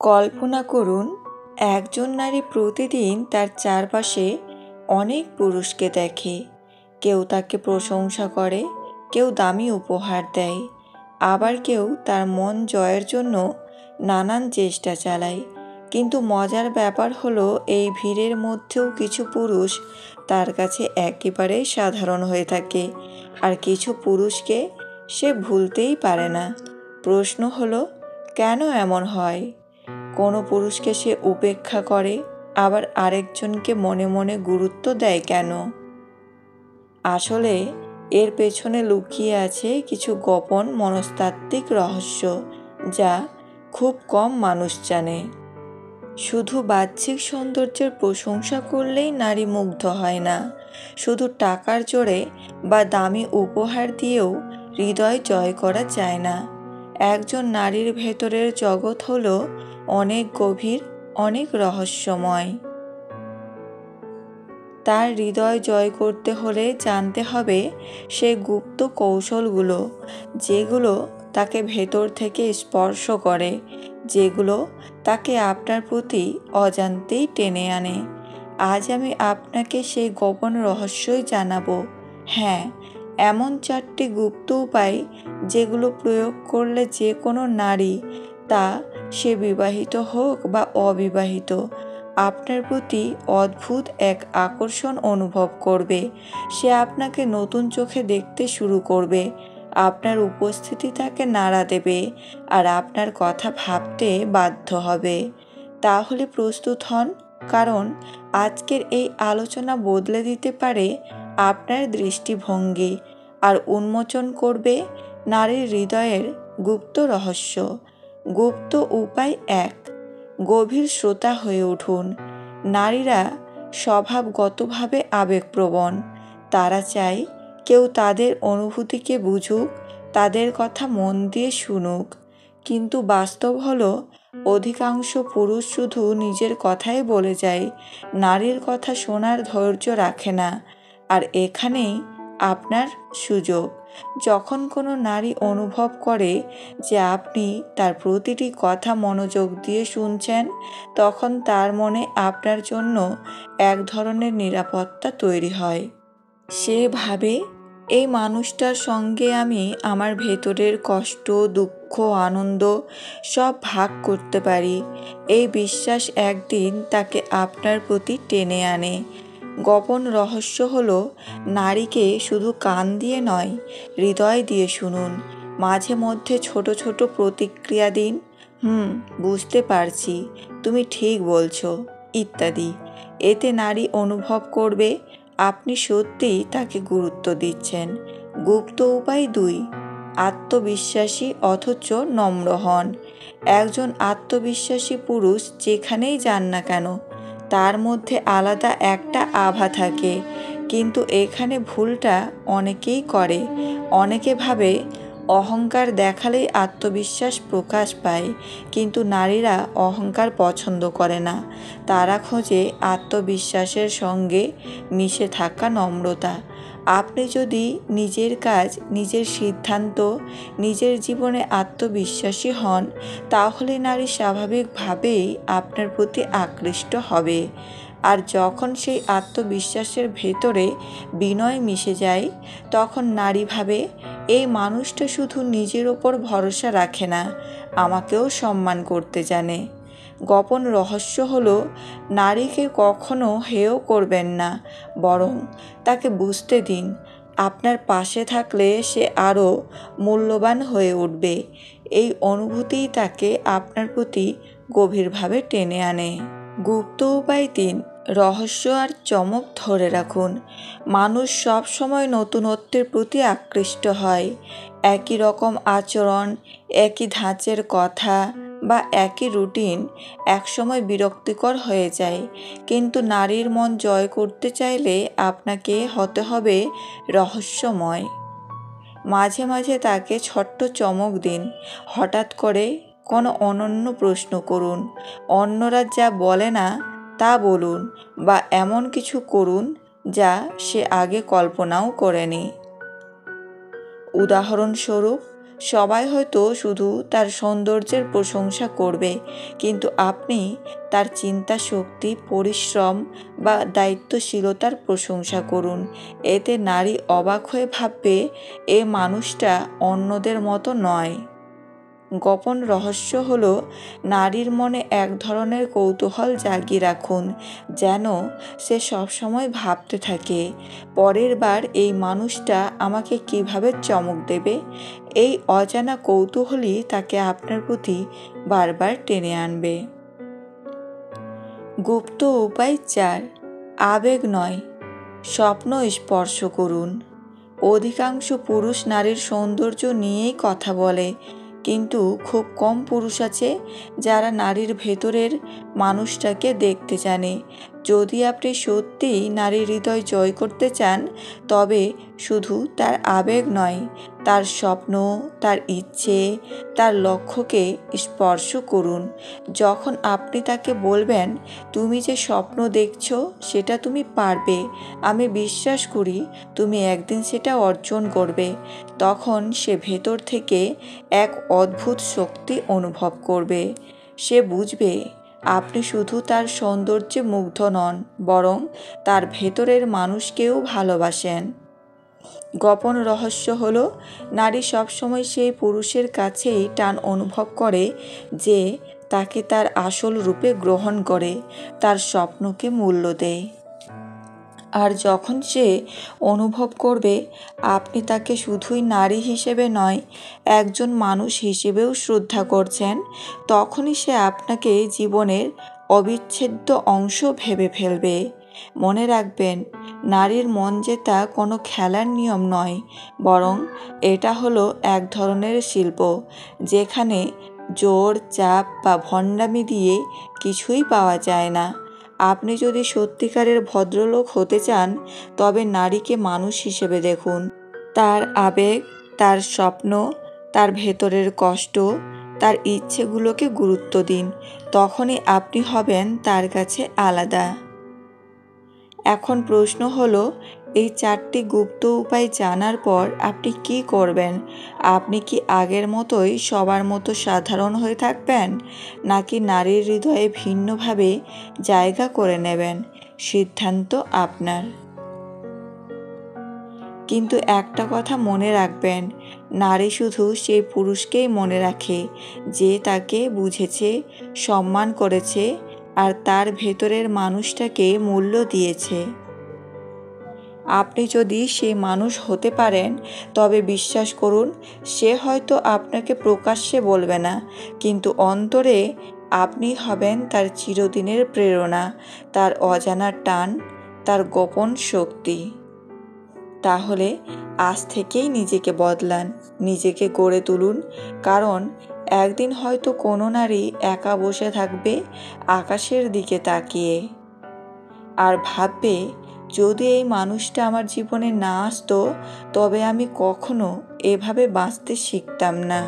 কল্পনা করুন, একজন নারী প্রতিদিন তার চারপাশে অনেক পুরুষকে দেখে। কেউ তাকে প্রশংসা করে, কেউ দামি উপহার দেয়, আবার কেউ তার মন জয়ের জন্য নানান চেষ্টা চালায়। কিন্তু মজার ব্যাপার হলো, এই ভিড়ের মধ্যেও কিছু পুরুষ তার কাছে একেবারেই সাধারণ হয়ে থাকে, আর কিছু পুরুষকে সে ভুলতেই পারে না। প্রশ্ন হলো, কেন এমন হয়? কোনো পুরুষকে সে উপেক্ষা করে, আবার আরেকজনকে মনে মনে গুরুত্ব দেয় কেন? আসলে এর পেছনে লুকিয়ে আছে কিছু গোপন মনস্তাত্ত্বিক রহস্য, যা খুব কম মানুষ জানে। শুধু বাহ্যিক সৌন্দর্যের প্রশংসা করলেই নারী মুগ্ধ হয় না। শুধু টাকার জোরে বা দামি উপহার দিয়েও হৃদয় জয় করা যায় না। একজন নারীর ভেতরের জগৎ হলো অনেক গভীর, অনেক রহস্যময়। তার হৃদয় জয় করতে হলে জানতে হবে সে গুপ্ত কৌশলগুলো, যেগুলো তাকে ভেতর থেকে স্পর্শ করে, যেগুলো তাকে আপনার প্রতি অজান্তেই টেনে আনে। আজ আমি আপনাকে সেই গোপন রহস্যই জানাবো। হ্যাঁ, এমন 4টি গুপ্ত উপায় যেগুলো প্রয়োগ করলে যে কোনো নারী, তা সে বিবাহিত হোক বা অবিবাহিত, আপনার প্রতি অদ্ভুত এক আকর্ষণ অনুভব করবে। সে আপনাকে নতুন চোখে দেখতে শুরু করবে, আপনার উপস্থিতি তাকে নাড়া দেবে, আর আপনার কথা ভাবতে বাধ্য হবে। তাহলে প্রস্তুত হন, কারণ আজকের এই আলোচনা বদলে দিতে পারে আপনার দৃষ্টিভঙ্গি আর উন্মোচন করবে নারীর হৃদয়ের গুপ্ত রহস্য। গুপ্ত উপায় 1, গভীর শ্রোতা হয়ে উঠুন। নারীরা স্বভাবগতভাবে আবেগপ্রবণ। তারা চায় কেউ তাদের অনুভূতিকে বুঝুক, তাদের কথা মন দিয়ে শুনুক। কিন্তু বাস্তব হলো, অধিকাংশ পুরুষ শুধু নিজের কথাই বলে যায়, নারীর কথা শোনার ধৈর্য রাখে না। আর এখানেই আপনার সুযোগ। যখন কোনো নারী অনুভব করে যে আপনি তার প্রতিটি কথা মনোযোগ দিয়ে শুনছেন, তখন তার মনে আপনার জন্য এক ধরনের নিরাপত্তা তৈরি হয়। সে ভাবে, এই মানুষটার সঙ্গে আমি আমার ভেতরের কষ্ট, দুঃখ, আনন্দ সব ভাগ করতে পারি। এই বিশ্বাস একদিন তাকে আপনার প্রতি টেনে আনে। গোপন রহস্য হলো, নারীকে শুধু কান দিয়ে নয়, হৃদয় দিয়ে শুনুন। মাঝে মধ্যে ছোট ছোট প্রতিক্রিয়া দিন। বুঝতে পারছি, তুমি ঠিক বলছো, ইত্যাদি। এতে নারী অনুভব করবে আপনি সত্যিই তাকে গুরুত্ব দিচ্ছেন। গুপ্ত উপায় 2, আত্মবিশ্বাসী অথচ নম্র হন। একজন আত্মবিশ্বাসী পুরুষ যেখানেই যান না কেন, তার মধ্যে আলাদা একটা আভা থাকে। কিন্তু এখানে ভুলটা অনেকেই করে। অনেকে ভাবে অহংকার দেখালেই আত্মবিশ্বাস প্রকাশ পায়, কিন্তু নারীরা অহংকার পছন্দ করে না। তারা খোঁজে আত্মবিশ্বাসের সঙ্গে মিশে থাকা নম্রতা। আপনি যদি নিজের কাজ, নিজের সিদ্ধান্ত, নিজের জীবনে আত্মবিশ্বাসী হন, তাহলে নারী স্বাভাবিকভাবেই আপনার প্রতি আকৃষ্ট হবে। আর যখন সেই আত্মবিশ্বাসের ভেতরে বিনয় মিশে যায়, তখন নারী ভাবে, এই মানুষটা শুধু নিজের ওপর ভরসা রাখে না, আমাকেও সম্মান করতে জানে। গোপন রহস্য হলো, নারীকে কখনো হেয় করবেন না, বরং তাকে বুঝতে দিন আপনার পাশে থাকলে সে আরও মূল্যবান হয়ে উঠবে। এই অনুভূতিই তাকে আপনার প্রতি গভীরভাবে টেনে আনে। গুপ্ত উপায় 3, রহস্য আর চমক ধরে রাখুন। মানুষ সব সময় নতুনত্বের প্রতি আকৃষ্ট হয়। একই রকম আচরণ, একই ধাঁচের কথা বা একই রুটিন একসময় বিরক্তিকর হয়ে যায়। কিন্তু নারীর মন জয় করতে চাইলে আপনাকে হতে হবে রহস্যময়। মাঝে মাঝে তাকে ছোট্ট চমক দিন। হঠাৎ করে কোনো অনন্য প্রশ্ন করুন, অন্যরা যা বলে না তা বলুন, বা এমন কিছু করুন যা সে আগে কল্পনাও করেনি। উদাহরণস্বরূপ, সবাই হয়তো শুধু তার সৌন্দর্যের প্রশংসা করবে, কিন্তু আপনি তার চিন্তা শক্তি, পরিশ্রম বা দায়িত্বশীলতার প্রশংসা করুন। এতে নারী অবাক হয়ে ভাববে, এ মানুষটা অন্যদের মতো নয়। গোপন রহস্য হলো, নারীর মনে এক ধরনের কৌতূহল জাগিয়ে রাখুন, যেন সে সবসময় ভাবতে থাকে, পরের বার এই মানুষটা আমাকে কিভাবে চমক দেবে। এই অজানা কৌতূহলই তাকে আপনার প্রতি বারবার টেনে আনবে। গুপ্ত উপায় 4, আবেগ নয়, স্বপ্ন স্পর্শ করুন। অধিকাংশ পুরুষ নারীর সৌন্দর্য নিয়েই কথা বলে, কিন্তু খুব কম পুরুষ আছে যারা নারীর ভেতরের মানুষটাকে দেখতে জানে। যদি আপনি সত্যিই নারীর হৃদয় জয় করতে চান, তবে শুধু তার আবেগ নয়, তার স্বপ্ন, তার ইচ্ছে, তার লক্ষ্যকে স্পর্শ করুন। যখন আপনি তাকে বলবেন, তুমি যে স্বপ্ন দেখছো সেটা তুমি পারবে, আমি বিশ্বাস করি তুমি একদিন সেটা অর্জন করবে, তখন সে ভেতর থেকে এক অদ্ভুত শক্তি অনুভব করবে। সে বুঝবে আপনি শুধু তার সৌন্দর্যে মুগ্ধ নন, বরং তার ভেতরের মানুষকেও ভালোবাসেন। গোপন রহস্য হলো, নারী সবসময় সেই পুরুষের কাছেই টান অনুভব করে যে তাকে তার আসল রূপে গ্রহণ করে, তার স্বপ্নকে মূল্য দেয়। আর যখন সে অনুভব করবে আপনি তাকে শুধুই নারী হিসেবে নয়, একজন মানুষ হিসেবেও শ্রদ্ধা করছেন, তখনই সে আপনাকে জীবনের অবিচ্ছেদ্য অংশ ভেবে ফেলবে। মনে রাখবেন, নারীর মন জেতা কোনো খেলার নিয়ম নয়, বরং এটা হলো এক ধরনের শিল্প, যেখানে জোর, চাপ বা ভণ্ডামি দিয়ে কিছুই পাওয়া যায় না। আপনি যদি সত্যিকারের ভদ্রলোক হতে চান, তবে নারীকে মানুষ হিসেবে দেখুন, তার আবেগ, তার স্বপ্ন, তার ভেতরের কষ্ট, তার ইচ্ছেগুলোকে গুরুত্ব দিন। তখনই আপনি হবেন তার কাছে আলাদা। এখন প্রশ্ন হলো, এই 4টি গুপ্ত উপায় জানার পর আপনি কি করবেন? আপনি কি আগের মতোই সবার মতো সাধারণ হয়ে থাকবেন, নাকি নারীর হৃদয়ে ভিন্নভাবে জায়গা করে নেবেন? সিদ্ধান্ত আপনার। কিন্তু একটা কথা মনে রাখবেন, নারী শুধু সেই পুরুষকেই মনে রাখে যে তাকে বুঝেছে, সম্মান করেছে আর তার ভেতরের মানুষটাকে মূল্য দিয়েছে। আপনি যদি সেই মানুষ হতে পারেন, তবে বিশ্বাস করুন, সে হয়তো আপনাকে প্রকাশ্যে বলবে না, কিন্তু অন্তরে আপনি হবেন তার চিরদিনের প্রেরণা, তার অজানা টান, তার গোপন শক্তি। তাহলে আজ থেকেই নিজেকে বদলান, নিজেকে গড়ে তুলুন, কারণ একদিন হয়তো কোনো নারী একা বসে থাকবে আকাশের দিকে তাকিয়ে, আর ভাববে, যদি এই মানুষটা আমার জীবনে না আসতো, তবে আমি কখনো এভাবে বাঁচতে শিখতাম না।